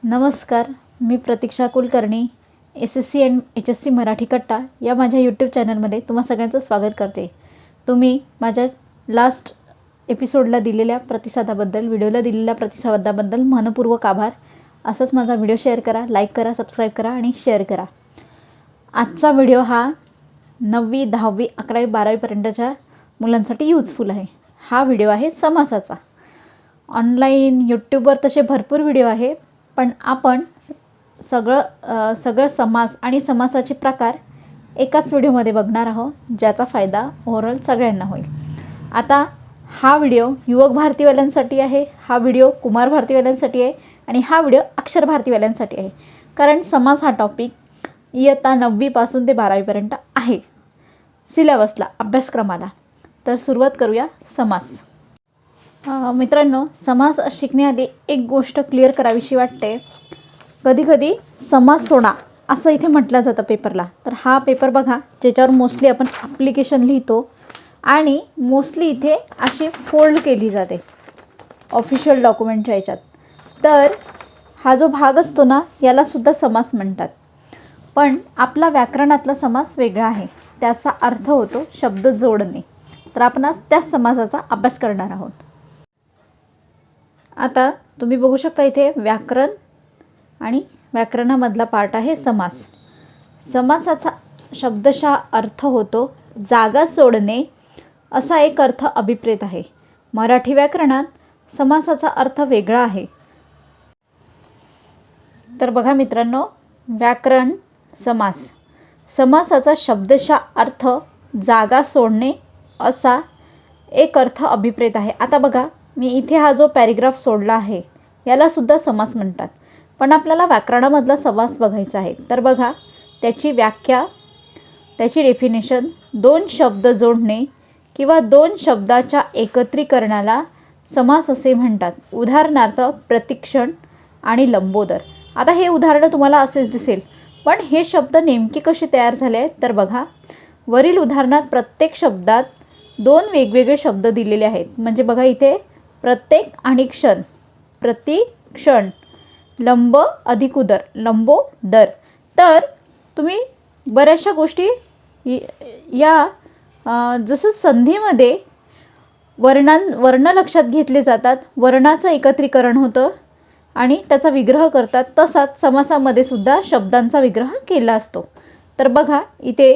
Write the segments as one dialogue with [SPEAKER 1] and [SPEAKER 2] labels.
[SPEAKER 1] नमस्कार, मी Pratiksha Kulkarni SSC and HSC Marathi Katta या माझ्या यूट्यूब चॅनलमध्ये तुम्हा सगळ्यांचं स्वागत करते। तुम्ही माझ्या लास्ट एपिसोडला दिलेल्या प्रतिसादाबद्दल, व्हिडिओला दिलेल्या प्रतिसादाबद्दल मनपूर्वक आभार। असंच माझा व्हिडिओ शेअर करा, लाईक करा, सबस्क्राईब करा आणि शेअर करा। आजचा व्हिडिओ हा 9वी, 10वी, 11वी, 12वी पर्यंतच्या मुलांसाठी यूजफुल आहे। हा व्हिडिओ आहे समासाचा। ऑनलाईन यूट्यूबवर तसे भरपूर व्हिडिओ आहे, पण आपण सगळं समास आणि समासाचे प्रकार एकाच व्हिडिओमध्ये बघणार आहोत, ज्याचा फायदा ओव्हरऑल सगळ्यांना होईल। आता हा व्हिडिओ युवक भारतीवाल्यांसाठी आहे, हा व्हिडिओ कुमार भारतीवाल्यांसाठी आहे आणि हा व्हिडिओ अक्षर भारतीवाल्यांसाठी आहे। कारण समास हा टॉपिक इयत्ता 9वी पासून ते 12वी पर्यंत आहे सिलेबसला, अभ्यासक्रमाला। तर सुरुवात करूया समास। मित्रांनो, समास शिकण्याआधी एक गोष्ट क्लिअर करावीशी वाटते। कधी कधी समास सोडा असं इथे म्हटलं जातं पेपरला। तर हा पेपर बघा, ज्याच्यावर मोस्टली आपण ॲप्लिकेशन लिहितो आणि मोस्टली इथे अशी फोल्ड केली जाते ऑफिशियल डॉक्युमेंटच्या याच्यात। तर हा जो भाग असतो ना, यालासुद्धा समास म्हणतात। पण आपला व्याकरणातला समास वेगळा आहे, त्याचा अर्थ होतो शब्द जोडणे। तर आपण आज त्याच समासाचा अभ्यास करणार आहोत। आता तुम्ही बघू शकता इथे व्याकरण आणि व्याकरणामधला पार्ट आहे समास। समासाचा शब्दशः अर्थ होतो जागा सोडणे, असा एक अर्थ अभिप्रेत आहे। मराठी व्याकरणात समासाचा अर्थ वेगळा आहे। तर बघा मित्रांनो, व्याकरण समास, समासाचा शब्दशः अर्थ जागा सोडणे असा एक अर्थ अभिप्रेत आहे। आता बघा, मी इथे हा जो पॅरेग्राफ सोडला आहे याला सुद्धा समास म्हणतात, पण आपल्याला व्याकरणामधला समास बघायचा आहे। तर बघा, त्याची व्याख्या, त्याची डेफिनेशन, दोन शब्द जोडणे किंवा दोन शब्दाच्या एकत्रीकरणाला समास असे म्हणतात। उदाहरणार्थ प्रतिक्षण आणि लंबोदर। आता हे उदाहरण तुम्हाला असेच दिसेल, पण हे शब्द नेमके कसे तयार झाले आहेत तर बघा, वरील उदाहरणात प्रत्येक शब्दात दोन वेगवेगळे शब्द दिलेले आहेत। म्हणजे बघा इथे प्रत्येक आणि क्षण, प्रतिक्षण, लंब अधिक उदर, लंबोदर। तर तुम्ही बऱ्याचशा गोष्टी या जसं संधीमध्ये वर्ण लक्षात घेतले जातात, वर्णाचं एकत्रीकरण होतं आणि त्याचा विग्रह करतात, तसाच समासामध्ये सुद्धा शब्दांचा विग्रह केला असतो। तर बघा, इथे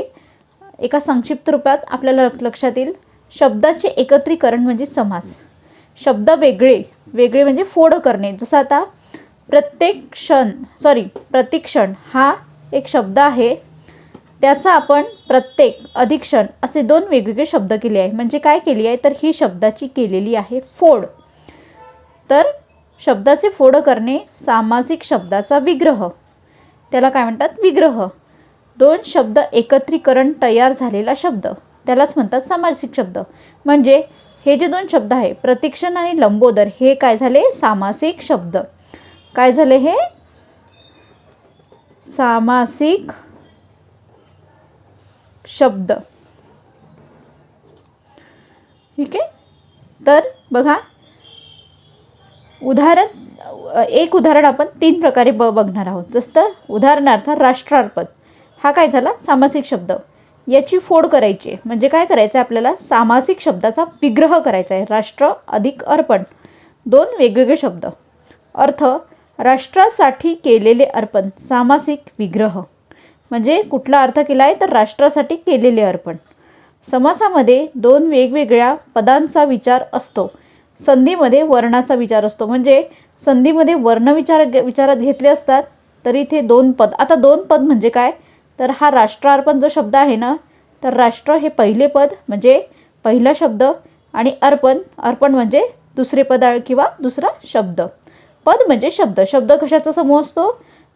[SPEAKER 1] एका संक्षिप्त रूपात आपल्याला लक्षात येईल, शब्दाचे एकत्रीकरण म्हणजे समास। शब्द वेगळे वेगळे म्हणजे फोड करणे। जसं आता प्रतिक्षण हा एक शब्द आहे, त्याचा आपण प्रत्येक अधिक्षण असे दोन वेगवेगळे शब्द केले आहे। म्हणजे काय केली आहे तर ही शब्दाची केलेली आहे फोड। तर शब्दाचे फोड करणे, सामासिक शब्दाचा विग्रह, त्याला काय म्हणतात, विग्रह। दोन शब्द एकत्रीकरण तयार झालेला शब्द त्यालाच म्हणतात सामासिक शब्द। म्हणजे हे जे दोन शब्द आहे प्रतिक्षण आणि लंबोदर, हे काय झाले, सामासिक शब्द। काय झाले, हे सामासिक शब्द। ठीक आहे। तर बघा, एक उदाहरण आपण तीन प्रकारे बघणार आहोत। जसं उदाहरणार्थ राष्ट्रार्पण, हा काय झाला, सामासिक शब्द। याची फोड करायची म्हणजे काय करायचं, आपल्याला सामासिक शब्दाचा विग्रह करायचा आहे। राष्ट्र अधिक अर्पण, दोन वेगवेगळे शब्द। अर्थ, राष्ट्रासाठी केलेले अर्पण, सामासिक विग्रह। म्हणजे कुठला अर्थ केला आहे तर राष्ट्रासाठी केलेले अर्पण। समासामध्ये दोन वेगवेगळ्या पदांचा विचार असतो, संधीमध्ये वर्णाचा विचार असतो। म्हणजे संधीमध्ये वर्ण विचारात घेतले असतात, तर इथे दोन पद। आता दोन पद म्हणजे काय तर हा राष्ट्रार्पण जो शब्द आहे ना, तर राष्ट्र हे पहिले पद म्हणजे पहिला शब्द, आणि अर्पण, अर्पण म्हणजे दुसरे पद किंवा दुसरा शब्द। पद म्हणजे शब्द। शब्द कशाचा समूह असतो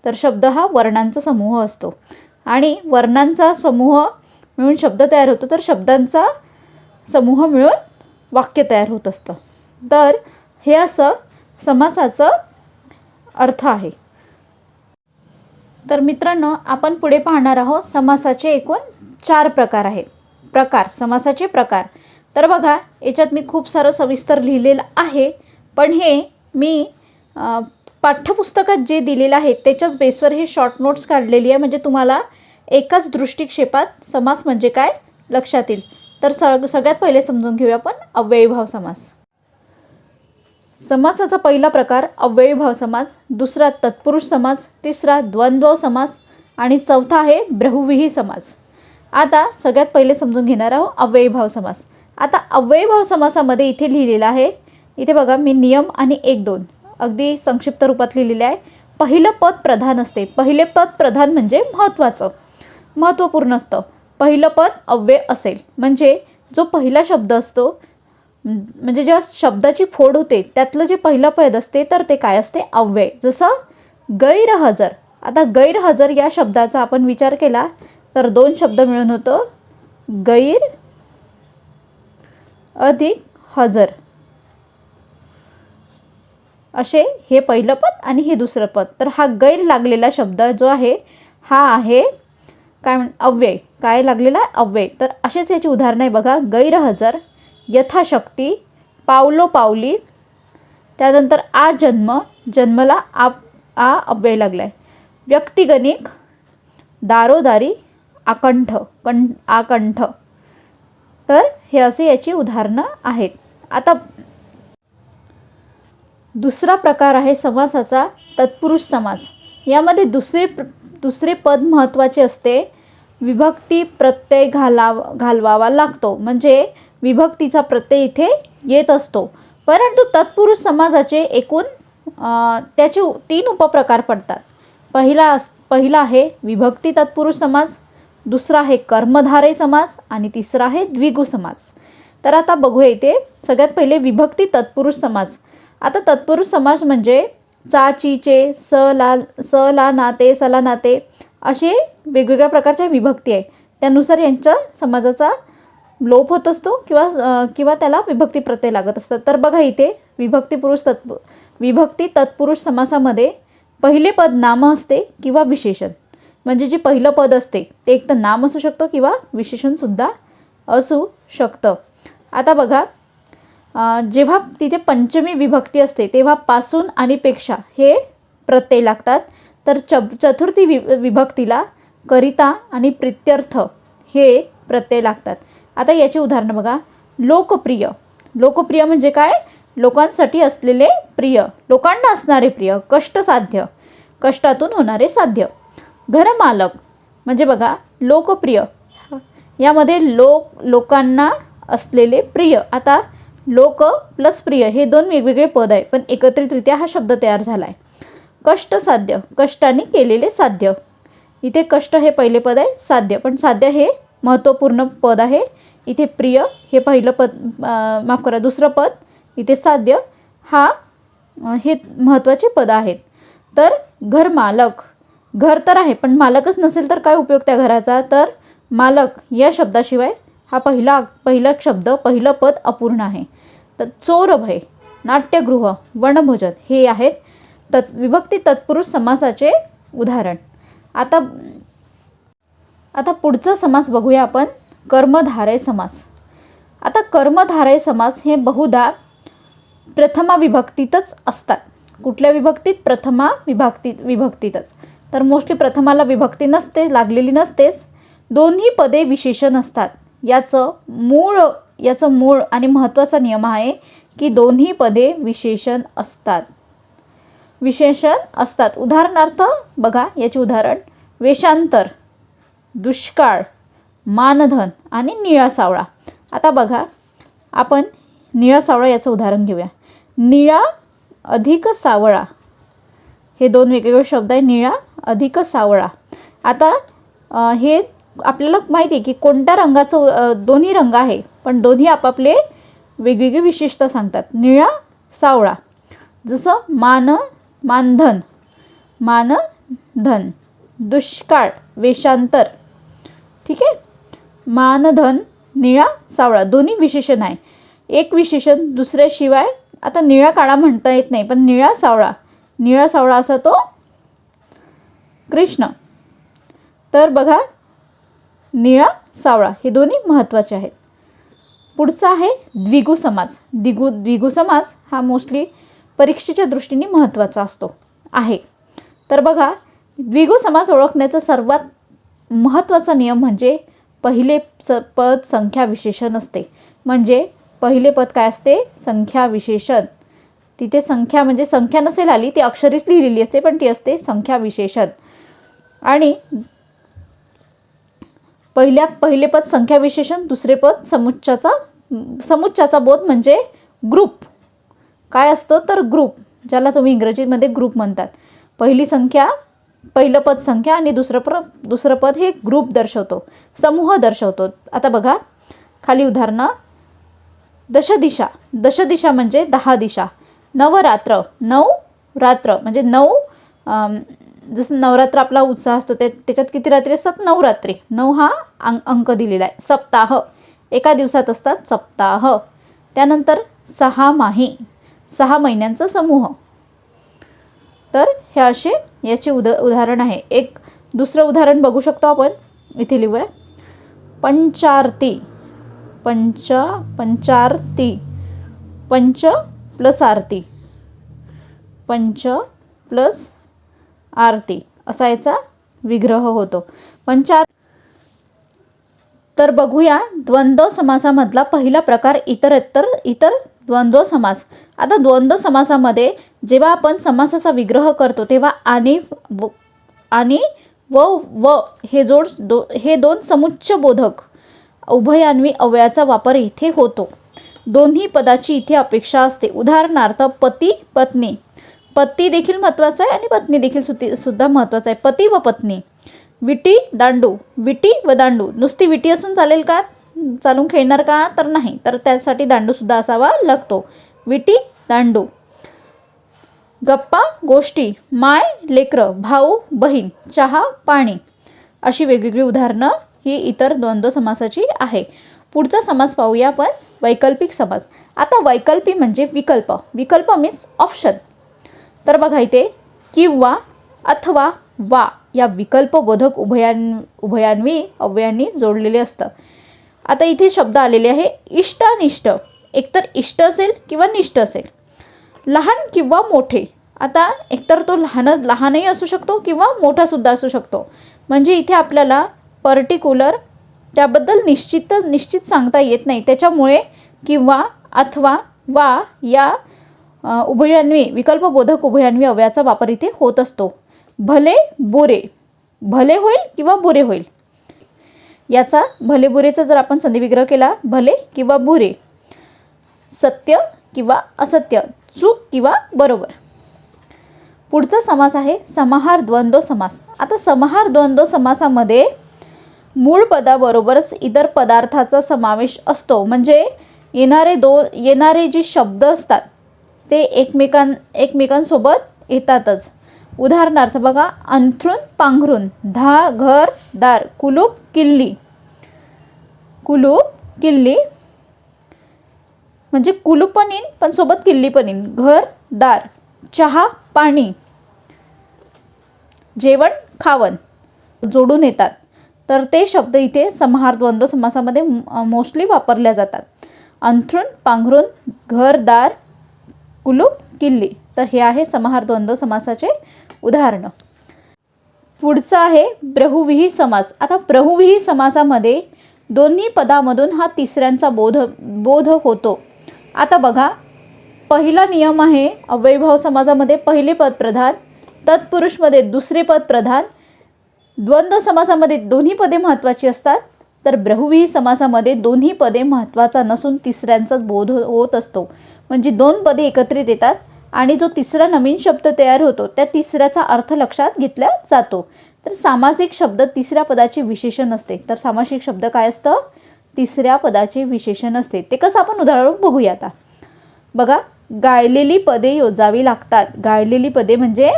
[SPEAKER 1] तर शब्द हा वर्णांचा समूह असतो, आणि वर्णांचा समूह मिळून शब्द तयार होतो, तर शब्दांचा समूह मिळून वाक्य तयार होत असतं। तर हे असं समासाचं अर्थ आहे। तर मित्रांनो, आपण पुढे पाहणार आहोत समासाचे एकूण 4 प्रकार आहेत। समासाचे प्रकार। तर बघा, याच्यात मी खूप सारं सविस्तर लिहिलेलं आहे, पण हे मी पाठ्यपुस्तकात जे दिलेलं आहे त्याच्याच बेसवर हे शॉर्ट नोट्स काढलेली आहे, म्हणजे तुम्हाला एकाच दृष्टिक्षेपात समास म्हणजे काय लक्षात येईल. तर सगळ्यात पहिले समजून घेऊया आपण अव्ययीभाव समास. समासाचा पहिला प्रकार अव्ययीभाव समास, दुसरा तत्पुरुष समास, तिसरा द्वंद्व समास आणि चौथा आहे बहुव्रीही समास. आता सगळ्यात पहिले समजून घेणार आहोत अव्ययीभाव समास. आता अव्ययीभाव समासामध्ये इथे लिहिलेलं आहे, इथे बघा मी नियम आणि 1-2 अगदी संक्षिप्त रूपात लिहिलेले आहे. पहिलं पद प्रधान असते. पहिले पद प्रधान म्हणजे महत्त्वपूर्ण असतं. पहिलं पद अव्यय असेल म्हणजे जो पहिला शब्द असतो, म्हणजे ज्या शब्दाची फोड होते त्यातलं जे पहिलं पद असते तर ते काय असते अव्यय. जसं गैरहजर. आता गैरहजर या शब्दाचा आपण विचार केला तर 2 शब्द मिळून होतो गैर अधिक हजर, असे हे पहिलं पद आणि हे दुसरं पद. तर हा गैर लागलेला शब्द जो आहे हा आहे काय अव्यय. काय लागलेला अव्यय. तर असेच याची उदाहरणं आहे बघा. गैरहजर, यथाशक्ती, पावलोपावली, त्यानंतर जन्म, जन्मला आ अव्यय लागला आहे. व्यक्तिगणिक, दारोदारी, आकंठ. तर हे असे याची उदाहरणं आहेत. आता दुसरा प्रकार आहे समासाचा तत्पुरुष समास. यामध्ये दुसरे पद महत्त्वाचे असते. विभक्ती प्रत्यय घालवावा लागतो, म्हणजे विभक्तीचा प्रत्यय इथे येत असतो. परंतु तत्पुरुष समासाचे एकूण त्याचे 3 उपप्रकार पडतात. पहिला आहे विभक्ती तत्पुरुष समास, दुसरा आहे कर्मधारय समास आणि तिसरा आहे द्विगु समास. तर आता बघूया इथे सगळ्यात पहिले विभक्ती तत्पुरुष समास. आता तत्पुरुष समास म्हणजे चा, ची, चे, स, ला, नाते, सला, नाते असे वेगवेगळ्या प्रकारच्या विभक्ती आहे. त्यानुसार यांच्या समाजाचा लोप होत असतो किंवा त्याला विभक्ती प्रत्यय लागत असतात. तर बघा इथे विभक्ती तत्पुरुष समासामध्ये पहिले पद नाम असते किंवा विशेषण. म्हणजे जे पहिलं पद असते ते एक तर नाम असू शकतो किंवा विशेषणसुद्धा असू शकतं. आता बघा जेव्हा तिथे पंचमी विभक्ती असते तेव्हा पासून आणि पेक्षा हे प्रत्यय लागतात. तर चतुर्थी विभक्तीला करिता आणि प्रित्यर्थ हे प्रत्यय लागतात. आता याची उदाहरणं बघा. लोकप्रिय. लोकप्रिय म्हणजे काय लोकांसाठी असलेले प्रिय, लोकांना असणारे प्रिय. कष्टसाध्य, कष्टातून होणारे साध्य. घरमालक म्हणजे बघा लोकप्रिय यामध्ये लोकांना असलेले प्रिय. आता लोक प्लस प्रिय हे 2 वेगवेगळे पद आहे पण एकत्रितरित्या हा शब्द तयार झाला आहे. कष्टसाध्य, कष्टाने केलेले साध्य. इथे कष्ट हे पहिले पद आहे, साध्य पण साध्य हे महत्त्वपूर्ण पद आहे. इथे प्रिय हे पहिलं पद, माफ करा दुसरं पद, इथे साध्य हे महत्त्वाचे पद आहेत. तर घर मालक, घर तर आहे पण मालकच नसेल तर काय उपयोग त्या घराचा. तर मालक या शब्दाशिवाय हा पहिला शब्द पहिलं पद अपूर्ण आहे. तर चोरभय, नाट्यगृह, वनभोजन हे आहेत विभक्ती तत्पुरुष समासाचे उदाहरण. आता पुढचा समास बघूया आपण कर्मधारय समास. आता कर्मधारय समास हे बहुधा प्रथमा विभक्तीतच असतात. कुठल्या विभक्तीत? प्रथमा विभक्तीतच. तर मोस्टली प्रथमाला विभक्ती नसते, लागलेली नसतेच. दोन्ही पदे विशेषण असतात. याचं मूळ आणि महत्त्वाचा नियम आहे की दोन्ही पदे विशेषण असतात. उदाहरणार्थ बघा याचे उदाहरण वेषांतर, दुष्काळ, मानधन आणि निळा सावळा. आता बघा आपण निळा सावळा याचं उदाहरण घेऊया. निळा अधिक सावळा हे 2 वेगवेगळे शब्द आहे. निळा अधिक सावळा. आता हे आपल्याला माहिती आहे की कोणत्या रंगाचं दोन्ही रंग आहे पण दोन्ही आपापले वेगवेगळी विशेषता सांगतात. निळा सावळा जसं मानधन, दुष्काळ, वेषांतर. ठीक आहे. मानधन, निळा सावळा दोन्ही विशेषण आहे. एक विशेषण दुसऱ्याशिवाय आता निळा काळा म्हणता येत नाही पण निळा सावळा असा तो कृष्ण. तर बघा निळा सावळा हे दोन्ही महत्त्वाचे आहेत. पुढचा आहे द्विगु समास. द्विगु समास हा मोस्टली परीक्षेच्या दृष्टीने महत्त्वाचा असतो. आहे. तर बघा, द्विगु समास ओळखण्याचा सर्वात महत्त्वाचा नियम म्हणजे पहिले पद संख्या विशेषण असते. म्हणजे पहिले पद काय असते? संख्या विशेषण. तिथे संख्या म्हणजे संख्या नसेल आली, ती अक्षरीच लिहिलेली असते, पण ती असते संख्या विशेषण. आणि पहिले पद संख्या विशेषण, दुसरे पद समुच्चाचा बोध म्हणजे ग्रुप. काय असतो? तर ग्रुप, ज्याला तुम्ही इंग्रजीमध्ये ग्रुप म्हणतात. पहिलं पद संख्या आणि दुसरं पद हे ग्रुप दर्शवतो, समूह दर्शवतो. आता बघा खाली उदाहरणं. दशदिशा म्हणजे 10 दिशा. नवरात्र, 9 रात्र म्हणजे 9. जसं नवरात्र आपला उत्साह असतो, त्याच्यात किती रात्री असतात? 9 रात्री. 9 हा अंक दिलेला आहे. सप्ताह, एका दिवसात असतात सप्ताह. त्यानंतर 6 माही, 6 महिन्यांचा समूह. तर हे असे याचे उदाहरण आहे. एक दुसरं उदाहरण बघू शकतो आपण. इथे लिहूया पंचारती. पंचारती, पंच प्लस आरती, पंच प्लस आरती असा याचा विग्रह होतो. तर बघूया द्वंद्व समासामधला पहिला प्रकार इतर द्वंद्व समास. आता द्वंद्व समासामध्ये जेव्हा आपण समासाचा विग्रह करतो तेव्हा आणि व हे दोन समुच्च बोधक उभयान्वी अव्ययाचा वापर इथे होतो. दोन्ही पदाची इथे अपेक्षा असते. उदाहरणार्थ पती पत्नी. पती देखील महत्त्वाचा आहे आणि पत्नी देखील सुद्धा महत्त्वाचा आहे. पती व पत्नी. विटी दांडू. विटी व दांडू. नुसती विटी असून चालेल का? चालून खेळणार का? तर नाही. तर त्यासाठी दांडू सुद्धा असावा लागतो. विटी दांडू. गप्पा गोष्टी. माय लेकरं. भाऊ बहीण. चहा पाणी. अशी वेगवेगळी उदाहरणं ही इतर द्वंद्व समासाची आहे. पुढचा समास पाहूया आपण, वैकल्पिक समास. आता वैकल्पिक म्हणजे विकल्प. विकल्प मीन्स ऑप्शन. तर बघा इथे किंवा, अथवा, वा या विकल्पबोधक उभयान्वी अव्ययांनी जोडलेले असतं. आता इथे शब्द आलेले आहे इष्ट निष्ठ. एकतर इष्ट असेल किंवा निष्ठ असेल. लहान किंवा मोठे. आता एकतर तो लहानही असू शकतो किंवा मोठा सुद्धा असू शकतो. म्हणजे इथे आपल्याला पर्टिक्युलर त्याबद्दल निश्चित सांगता येत नाही. त्याच्यामुळे किंवा, अथवा, वा या उभयान्वी विकल्पबोधक उभयान्वी अव्ययाचा वापर इथे होत असतो. भले बुरे. भले होईल किंवा बुरे होईल. याचा भले बुरेचा जर आपण संधिविग्रह केला, भले किंवा बुरे. सत्य किंवा असत्य. चूक किंवा बरोबर. पुढचा समास आहे समाहार द्वंद्व समास. आता समाहार द्वंद्व समासामध्ये मूळ पदाबरोबरच इतर पदार्थाचा समावेश असतो. म्हणजे येणारे जे शब्द असतात ते एकमेकांसोबत येतातच. उदाहरणार्थ बघा, अंथरूण पांघरून. घर दार. कुलूप किल्ली. कुलूप किल्ली म्हणजे कुलूप पण येईल पण सोबत किल्ली पण येईल. घर दार. चहा पाणी. जेवण खावण जोडून येतात. तर ते शब्द इथे समाहार द्वंद्व समासामध्ये मोस्टली वापरल्या जातात. अंथरूण पांघरून, घर दार, कुलूप किल्ली. तर हे आहे समाहार द्वंद्व समासाचे उदाहरण. पुढचा आहे बहुव्रीही समास. आता बहुव्रीही समासामध्ये दोन्ही पदामधून हा तिसऱ्यांचा बोध होतो. आता बघा, पहिला नियम आहे अव्ययीभाव समासामध्ये पहिले पद प्रधान, तत्पुरुषमध्ये दुसरे पद प्रधान. द्वंद्व समासामध्ये दोन्ही पदे महत्त्वाची असतात. तर बहुव्रीही समासामध्ये दोन्ही पदे महत्त्वाचा नसून तिसऱ्यांचाच बोध होत असतो. म्हणजे दोन पदे एकत्रित येतात आणि जो तिसरा नवीन शब्द तयार होतो त्या तिसऱ्याचा अर्थ लक्षात घेतला जातो. तर सामासिक शब्द तिसऱ्या पदाचे विशेषण असते. तर सामासिक शब्द काय असतं? तिसऱ्या पदाचे विशेषण असते. ते कसं आपण उदाहरण बघूया आता. बघा, गाळलेली पदे योजावी लागतात. गाळलेली पदे म्हणजे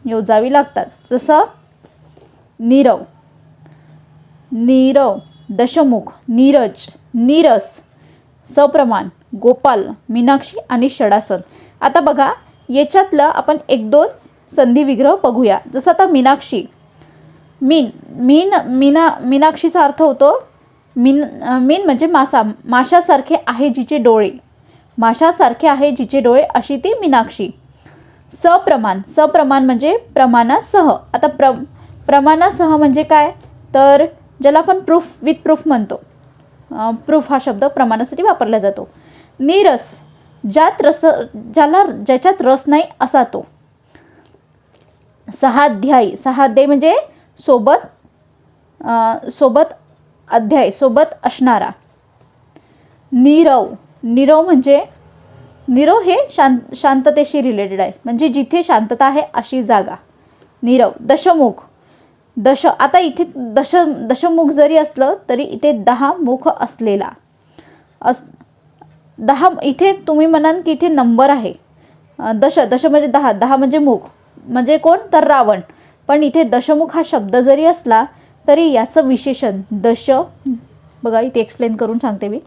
[SPEAKER 1] योजावी लागतात. जसं नीरव, नीरव, दशमुख, नीरज, नीरस, सप्रमाण, गोपाल, मीनाक्षी आणि षडासन. आता बघा, याच्यातलं आपण 1-2 संधी विग्रह बघूया. जसं आता मीनाक्षी. मीनाक्षीचा अर्थ होतो मीन म्हणजे मासा. माशासारखे आहे जिचे डोळे. माशासारखे आहे जिचे डोळे अशी ती मीनाक्षी. सप्रमाण, सप्रमाण म्हणजे प्रमाणासह. आता प्रमाणासह म्हणजे काय, तर ज्याला आपण प्रूफ विथ प्रूफ म्हणतो. प्रूफ हा शब्द प्रमाणासाठी वापरला जातो. नीरस, ज्याच्यात रस नाही असा तो. सहाध्यायी, सहाध्यायी म्हणजे सोबत अध्याय सोबत असणारा. नीरव, नीरव म्हणजे नीरव हे शांततेशी रिलेटेड आहे, म्हणजे जिथे शांतता आहे अशी जागा. नीरव. दशमुख, आता इथे दशमुख जरी असलं तरी इथे 10 मुख असलेला. 10 इथे तुम्ही म्हणाल की इथे नंबर आहे. दश म्हणजे 10, 10 म्हणजे मुख, म्हणजे कोण, तर रावण. पण इथे दशमुख हा शब्द जरी असला तरी याचं विशेषण दश, बघा इथे एक्सप्लेन करून सांगते मी.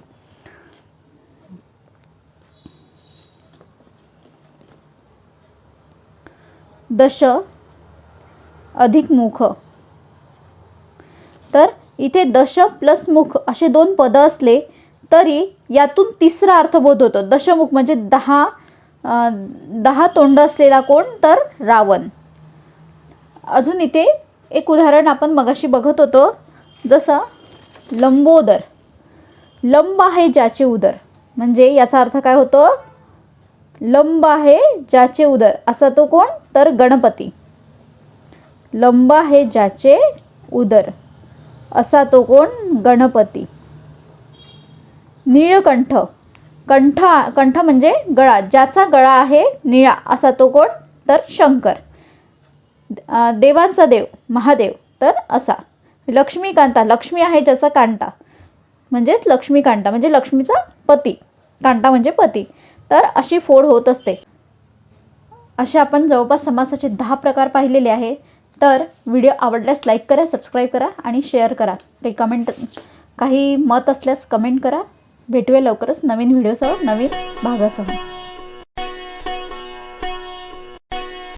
[SPEAKER 1] दश अधिक मुख, तर इथे दश प्लस मुख असे 2 पदं असले तरी यातून तिसरा अर्थबोध होतो. दशमुख म्हणजे 10 तोंड असलेला कोण, तर रावण. अजून इथे एक उदाहरण आपण मगाशी बघत होतो, जसं लंबोदर. लंब आहे ज्याचे उदर, म्हणजे याचा अर्थ काय होतो, लंब आहे ज्याचे उदर असा तो कोण, तर गणपती. लंब आहे ज्याचे उदर असा तो कोण, गणपती. नीळकंठ, कंठ म्हणजे गळा, ज्याचा गळा आहे निळा असा तो कोण, तर शंकर. देवांचा देव महादेव, तर असा. लक्ष्मीकांता, लक्ष्मी आहे ज्याचा कांटा, म्हणजेच लक्ष्मीकांता म्हणजे लक्ष्मीचा पती, कांटा म्हणजे पती. तर अशी फोड होत असते. असे आपण जवळपास समासाचे 10 प्रकार पाहिलेले आहे. तर व्हिडिओ आवडल्यास लाईक करा, सबस्क्राईब करा आणि शेअर करा. काही मत असल्यास कमेंट करा. भेटूया लवकरच नवीन व्हिडिओसह, नवीन भागासह.